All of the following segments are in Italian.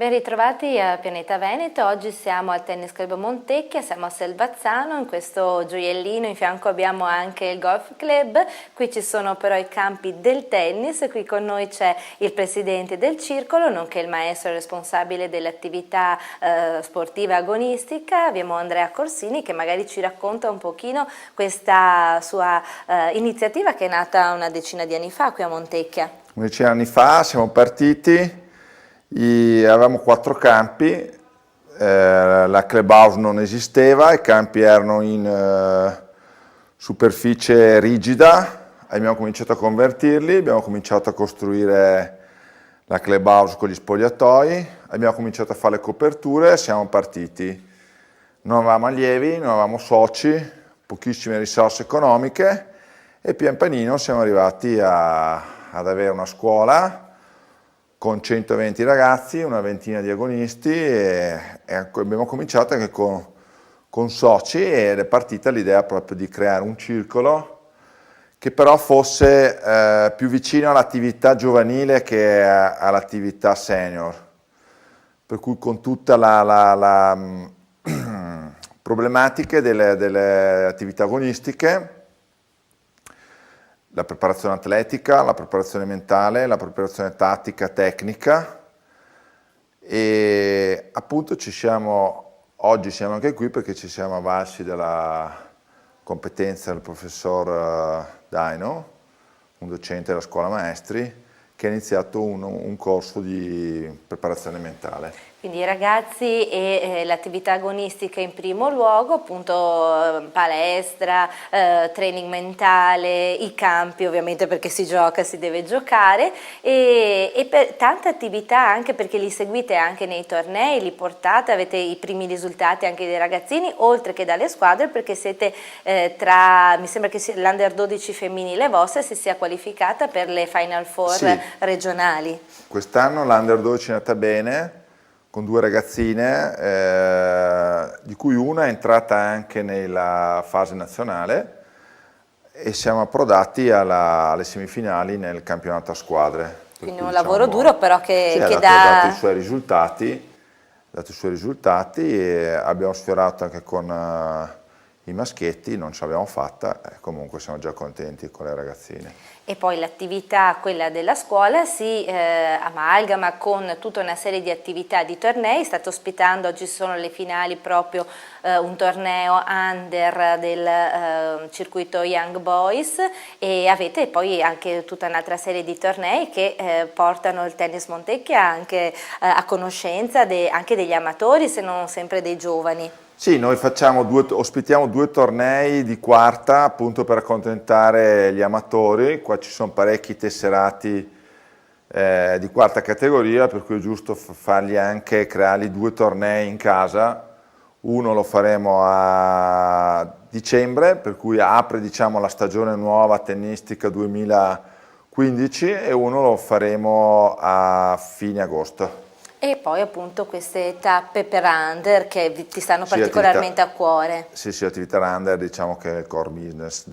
Ben ritrovati a Pianeta Veneto, oggi siamo al Tennis Club Montecchia, siamo a Selvazzano, in questo gioiellino in fianco abbiamo anche il Golf Club, qui ci sono però i campi del tennis, qui con noi c'è il presidente del circolo, nonché il maestro responsabile dell'attività sportiva agonistica, abbiamo Andrea Corsini che magari ci racconta un pochino questa sua iniziativa che è nata una decina di anni fa qui a Montecchia. Una decina di anni fa siamo partiti. Avevamo 4 campi, la clubhouse non esisteva, i campi erano in superficie rigida, abbiamo cominciato a convertirli, abbiamo cominciato a costruire la clubhouse con gli spogliatoi, abbiamo cominciato a fare le coperture e siamo partiti. Non avevamo allievi, non avevamo soci, pochissime risorse economiche e pian pianino siamo arrivati ad avere una scuola con 120 ragazzi, una ventina di agonisti e abbiamo cominciato anche con soci ed è partita l'idea proprio di creare un circolo che però fosse più vicino all'attività giovanile che all'attività senior, per cui con tutta la problematiche delle attività agonistiche, la preparazione atletica, la preparazione mentale, la preparazione tattica, tecnica e appunto oggi siamo anche qui perché ci siamo avvalsi della competenza del professor Daino, un docente della scuola maestri, che ha iniziato un corso di preparazione mentale. Quindi i ragazzi e l'attività agonistica in primo luogo, appunto palestra, training mentale, i campi ovviamente perché si gioca, si deve giocare e per tante attività anche perché li seguite anche nei tornei, li portate, avete i primi risultati anche dei ragazzini oltre che dalle squadre perché siete mi sembra che l'Under 12 femminile vostra si sia qualificata per le Final Four regionali. Quest'anno l'Under 12 è andata bene, con 2 ragazzine, di cui una è entrata anche nella fase nazionale e siamo approdati alle semifinali nel campionato a squadre. Quindi un lavoro duro però che ha dato i suoi risultati e abbiamo sfiorato anche con i maschietti, non ce l'abbiamo fatta, comunque siamo già contenti con le ragazzine. E poi l'attività, quella della scuola, si amalgama con tutta una serie di attività di tornei, state ospitando, oggi sono le finali proprio un torneo under del circuito Young Boys e avete poi anche tutta un'altra serie di tornei che portano il tennis Montecchia anche a conoscenza anche degli amatori, se non sempre dei giovani. Sì, noi ospitiamo 2 tornei di quarta appunto per accontentare gli amatori, qua ci sono parecchi tesserati di quarta categoria per cui è giusto creargli 2 tornei in casa, uno lo faremo a dicembre per cui apre diciamo la stagione nuova tennistica 2015 e uno lo faremo a fine agosto. E poi appunto queste tappe per under che ti stanno particolarmente a cuore. Sì, attività under diciamo che è il core business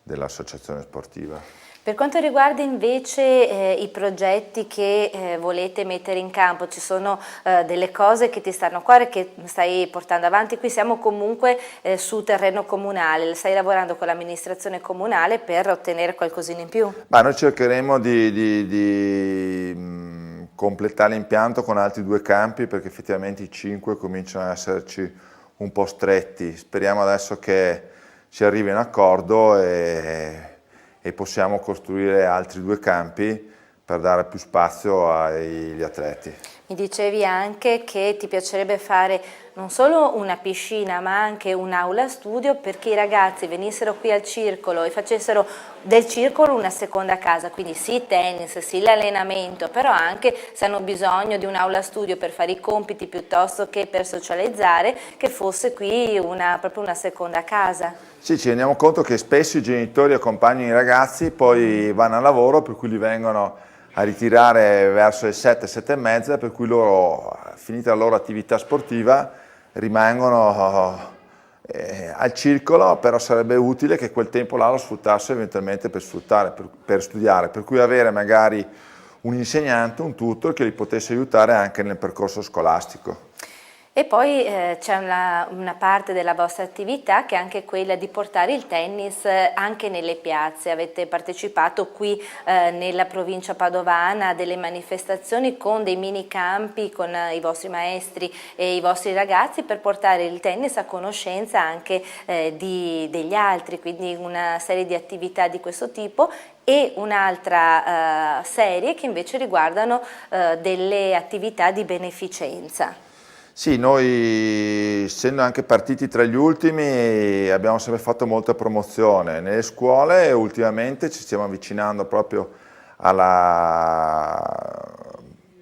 dell'associazione sportiva. Per quanto riguarda invece i progetti che volete mettere in campo, ci sono delle cose che ti stanno a cuore, che stai portando avanti, qui siamo comunque su terreno comunale, stai lavorando con l'amministrazione comunale per ottenere qualcosina in più? Noi cercheremo di completare l'impianto con altri 2 campi perché effettivamente i 5 cominciano ad esserci un po' stretti, speriamo adesso che si arrivi a un accordo e possiamo costruire altri 2 campi per dare più spazio agli atleti. Mi dicevi anche che ti piacerebbe fare non solo una piscina ma anche un'aula studio perché i ragazzi venissero qui al circolo e facessero del circolo una seconda casa, quindi sì tennis, sì l'allenamento, però anche se hanno bisogno di un'aula studio per fare i compiti piuttosto che per socializzare, che fosse qui proprio una seconda casa. Sì, ci rendiamo conto che spesso i genitori accompagnano i ragazzi, poi vanno al lavoro, per cui li vengono a ritirare verso le 7, 7 e mezza, per cui loro, finita la loro attività sportiva, rimangono al circolo, però sarebbe utile che quel tempo là lo sfruttasse eventualmente per studiare, per cui avere magari un insegnante, un tutor che li potesse aiutare anche nel percorso scolastico. E poi c'è una parte della vostra attività che è anche quella di portare il tennis anche nelle piazze. Avete partecipato qui nella provincia padovana a delle manifestazioni con dei mini campi con i vostri maestri e i vostri ragazzi per portare il tennis a conoscenza anche degli altri, quindi una serie di attività di questo tipo. E un'altra serie che invece riguardano delle attività di beneficenza. Sì, noi essendo anche partiti tra gli ultimi abbiamo sempre fatto molta promozione nelle scuole e ultimamente ci stiamo avvicinando proprio alla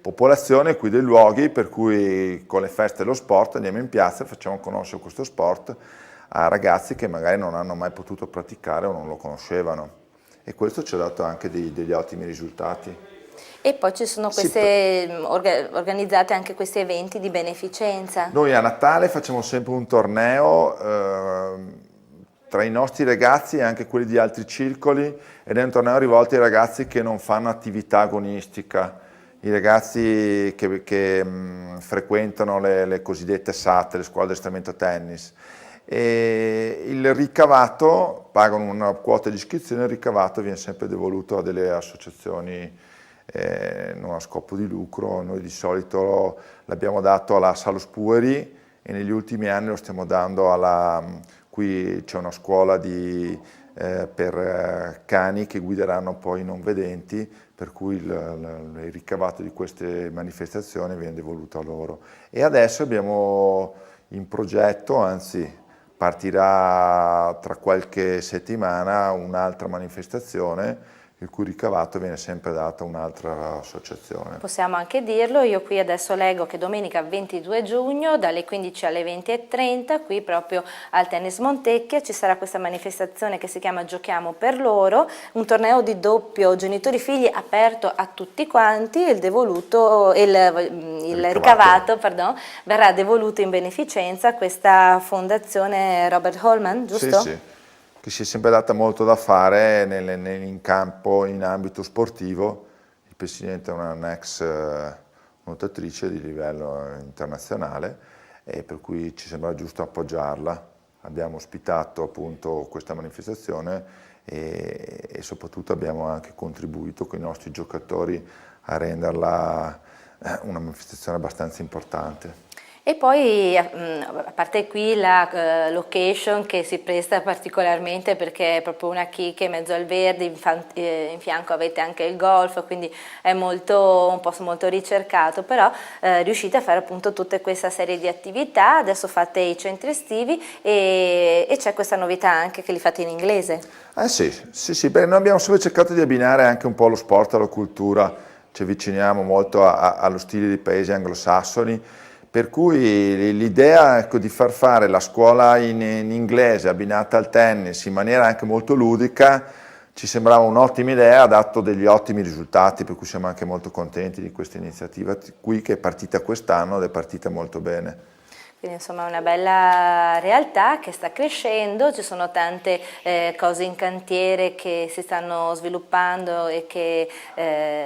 popolazione qui dei luoghi, per cui con le feste e lo sport andiamo in piazza e facciamo conoscere questo sport a ragazzi che magari non hanno mai potuto praticare o non lo conoscevano, e questo ci ha dato anche degli ottimi risultati. E poi ci sono queste, organizzate anche questi eventi di beneficenza. Noi a Natale facciamo sempre un torneo tra i nostri ragazzi e anche quelli di altri circoli, ed è un torneo rivolto ai ragazzi che non fanno attività agonistica, i ragazzi che frequentano le cosiddette SAT, le scuole di addestramento tennis. E il ricavato, pagano una quota di iscrizione, il ricavato viene sempre devoluto a delle associazioni non a scopo di lucro. Noi di solito l'abbiamo dato alla Salospuri e negli ultimi anni lo stiamo dando qui c'è una scuola per cani che guideranno poi i non vedenti, per cui il ricavato di queste manifestazioni viene devoluto a loro. E adesso abbiamo in progetto, anzi partirà tra qualche settimana, un'altra manifestazione il cui ricavato viene sempre dato a un'altra associazione. Possiamo anche dirlo, io qui adesso leggo che domenica 22 giugno dalle 15 alle 20:30 qui proprio al Tennis Montecchia ci sarà questa manifestazione che si chiama Giochiamo per loro, un torneo di doppio genitori-figli aperto a tutti quanti, il ricavato verrà devoluto in beneficenza a questa fondazione Robert Holman, giusto? Sì, sì, che si è sempre data molto da fare in campo, in ambito sportivo. Il presidente è un'ex nuotatrice di livello internazionale e per cui ci sembra giusto appoggiarla. Abbiamo ospitato appunto questa manifestazione e soprattutto abbiamo anche contribuito con i nostri giocatori a renderla una manifestazione abbastanza importante. E poi, a parte qui la location che si presta particolarmente perché è proprio una chicca in mezzo al verde, in fianco avete anche il golf, quindi è un posto molto ricercato, però riuscite a fare appunto tutta questa serie di attività, adesso fate i centri estivi e c'è questa novità anche che li fate in inglese. Sì, beh, noi abbiamo sempre cercato di abbinare anche un po' lo sport alla cultura, ci avviciniamo molto allo stile dei paesi anglosassoni. Per cui l'idea di far fare la scuola in inglese abbinata al tennis in maniera anche molto ludica ci sembrava un'ottima idea, ha dato degli ottimi risultati, per cui siamo anche molto contenti di questa iniziativa qui che è partita quest'anno ed è partita molto bene. Quindi insomma è una bella realtà che sta crescendo, ci sono tante cose in cantiere che si stanno sviluppando e che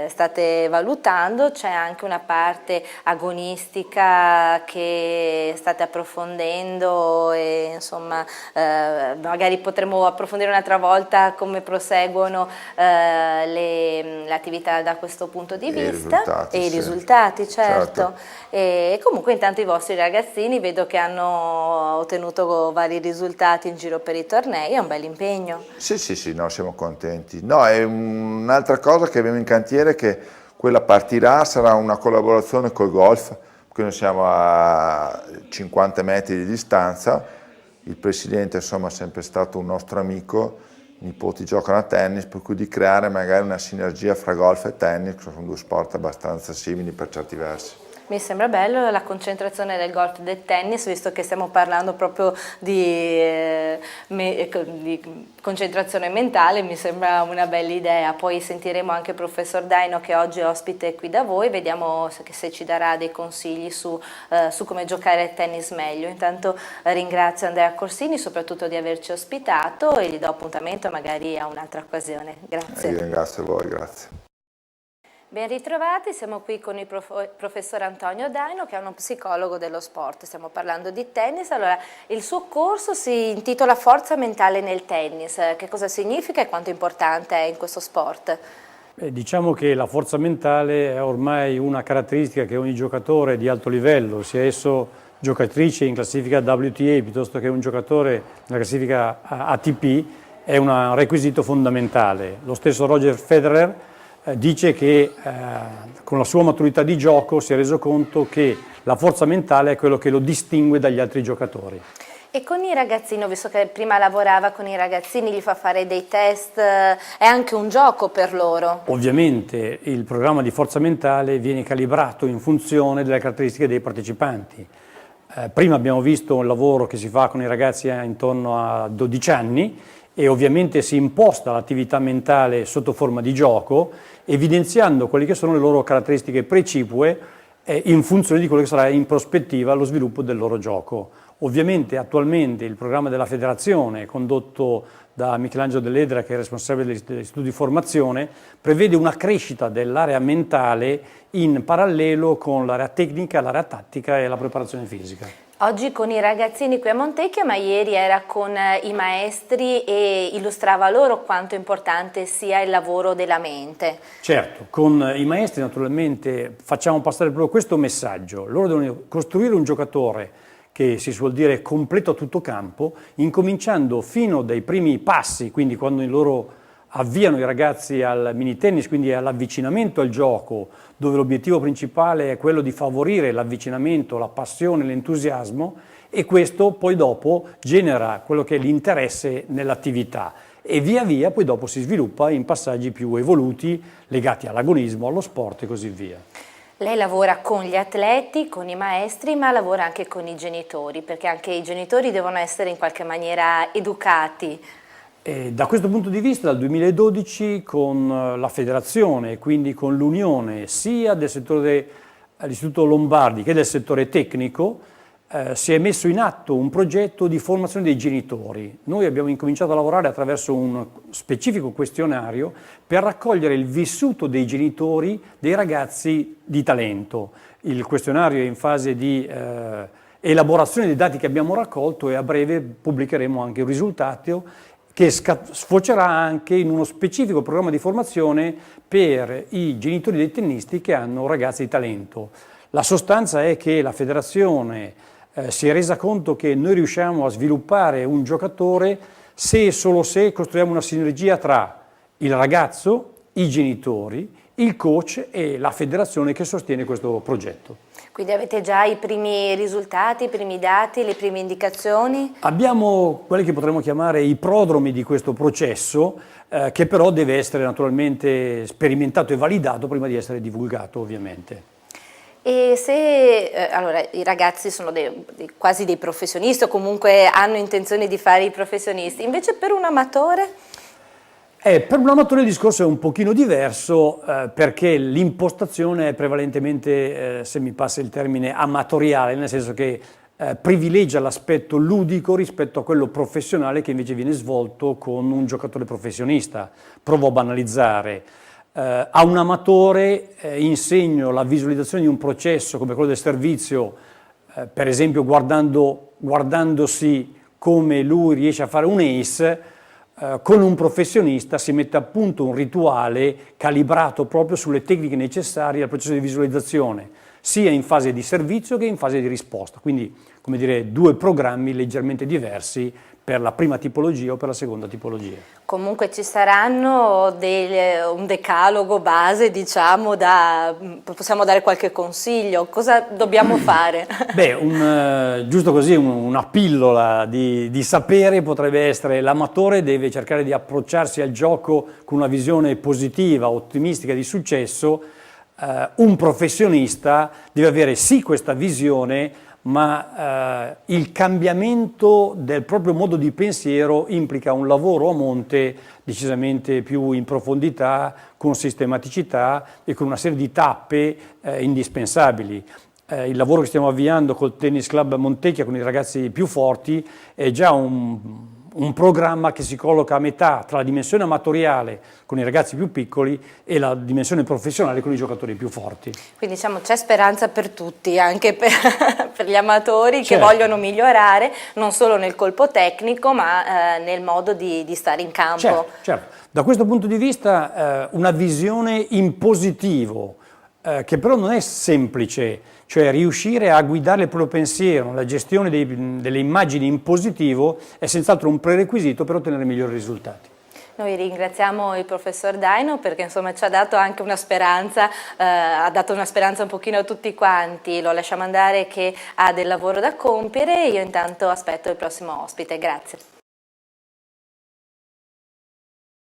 state valutando, c'è anche una parte agonistica che state approfondendo e insomma magari potremo approfondire un'altra volta come proseguono le attività da questo punto di vista e i risultati, certo. E comunque intanto i vostri ragazzini vedo che hanno ottenuto vari risultati in giro per i tornei, è un bel impegno. Sì, no, siamo contenti. No, è un'altra cosa che abbiamo in cantiere che quella partirà, sarà una collaborazione col golf, qui noi siamo a 50 metri di distanza, il presidente insomma è sempre stato un nostro amico, i nipoti giocano a tennis, per cui di creare magari una sinergia fra golf e tennis, che sono due sport abbastanza simili per certi versi. Mi sembra bello la concentrazione del golf e del tennis, visto che stiamo parlando proprio di concentrazione mentale, mi sembra una bella idea. Poi sentiremo anche il professor Daino che oggi è ospite qui da voi, vediamo se ci darà dei consigli su come giocare a tennis meglio. Intanto ringrazio Andrea Corsini soprattutto di averci ospitato e gli do appuntamento magari a un'altra occasione. Grazie. Io ringrazio voi, grazie. Ben ritrovati, siamo qui con il professor Antonio Daino, che è uno psicologo dello sport. Stiamo parlando di tennis. Allora, il suo corso si intitola Forza mentale nel tennis. Che cosa significa e quanto importante è in questo sport? Diciamo che la forza mentale è ormai una caratteristica che ogni giocatore di alto livello, sia esso giocatrice in classifica WTA piuttosto che un giocatore nella classifica ATP, è un requisito fondamentale. Lo stesso Roger Federer dice che con la sua maturità di gioco si è reso conto che la forza mentale è quello che lo distingue dagli altri giocatori. E con i ragazzini, ho visto che prima lavorava con i ragazzini, gli fa fare dei test, è anche un gioco per loro? Ovviamente il programma di forza mentale viene calibrato in funzione delle caratteristiche dei partecipanti. Prima abbiamo visto un lavoro che si fa con i ragazzi intorno a 12 anni e ovviamente si imposta l'attività mentale sotto forma di gioco, evidenziando quelle che sono le loro caratteristiche precipue in funzione di quello che sarà in prospettiva lo sviluppo del loro gioco. Ovviamente attualmente il programma della federazione, condotto da Michelangelo Dell'Edera, che è responsabile dell'Istituto di Formazione, prevede una crescita dell'area mentale in parallelo con l'area tecnica, l'area tattica e la preparazione fisica. Oggi con i ragazzini qui a Montecchio, ma ieri era con i maestri e illustrava loro quanto importante sia il lavoro della mente. Certo, con i maestri naturalmente facciamo passare proprio questo messaggio. Loro devono costruire un giocatore che si suol dire completo a tutto campo, incominciando fino dai primi passi, quindi quando loro avviano i ragazzi al mini tennis, quindi all'avvicinamento al gioco, dove l'obiettivo principale è quello di favorire l'avvicinamento, la passione, l'entusiasmo, e questo poi dopo genera quello che è l'interesse nell'attività e via via poi dopo si sviluppa in passaggi più evoluti legati all'agonismo, allo sport e così via. Lei lavora con gli atleti, con i maestri, ma lavora anche con i genitori, perché anche i genitori devono essere in qualche maniera educati. E da questo punto di vista, dal 2012, con la federazione e quindi con l'unione sia del settore dell'Istituto Lombardi che del settore tecnico, si è messo in atto un progetto di formazione dei genitori. Noi abbiamo incominciato a lavorare attraverso un specifico questionario per raccogliere il vissuto dei genitori dei ragazzi di talento. Il questionario è in fase di elaborazione dei dati che abbiamo raccolto e a breve pubblicheremo anche il risultato che sfocerà anche in uno specifico programma di formazione per i genitori dei tennisti che hanno ragazzi di talento. La sostanza è che la federazione si è resa conto che noi riusciamo a sviluppare un giocatore se e solo se costruiamo una sinergia tra il ragazzo, i genitori, il coach e la federazione che sostiene questo progetto. Quindi avete già i primi risultati, i primi dati, le prime indicazioni? Abbiamo quelli che potremmo chiamare i prodromi di questo processo, che però deve essere naturalmente sperimentato e validato prima di essere divulgato, ovviamente. E se allora, i ragazzi sono quasi dei professionisti o comunque hanno intenzione di fare i professionisti, invece per un amatore? Per un amatore il discorso è un pochino diverso perché l'impostazione è prevalentemente, se mi passa il termine, amatoriale, nel senso che privilegia l'aspetto ludico rispetto a quello professionale che invece viene svolto con un giocatore professionista. Provo a banalizzare. A un amatore insegno la visualizzazione di un processo come quello del servizio, per esempio guardandosi come lui riesce a fare un ace. Con un professionista si mette a punto un rituale calibrato proprio sulle tecniche necessarie al processo di visualizzazione, sia in fase di servizio che in fase di risposta. Quindi, come dire, due programmi leggermente diversi per la prima tipologia o per la seconda tipologia. Comunque ci saranno un decalogo base, diciamo, possiamo dare qualche consiglio, cosa dobbiamo fare? Beh, giusto così, una pillola di sapere potrebbe essere: l'amatore deve cercare di approcciarsi al gioco con una visione positiva, ottimistica di successo, un professionista deve avere sì questa visione, ma il cambiamento del proprio modo di pensiero implica un lavoro a monte decisamente più in profondità, con sistematicità e con una serie di tappe indispensabili. Il lavoro che stiamo avviando col Tennis Club Montecchia con i ragazzi più forti è già un un programma che si colloca a metà tra la dimensione amatoriale con i ragazzi più piccoli e la dimensione professionale con i giocatori più forti. Quindi diciamo c'è speranza per tutti, anche per, per gli amatori che Certo. vogliono migliorare non solo nel colpo tecnico ma nel modo di stare in campo. Certo, certo. Da questo punto di vista una visione in positivo, che però non è semplice, cioè riuscire a guidare il proprio pensiero, la gestione delle immagini in positivo è senz'altro un prerequisito per ottenere migliori risultati. Noi ringraziamo il professor Daino perché insomma ci ha dato anche una speranza, ha dato una speranza un pochino a tutti quanti, lo lasciamo andare che ha del lavoro da compiere, io intanto aspetto il prossimo ospite, grazie.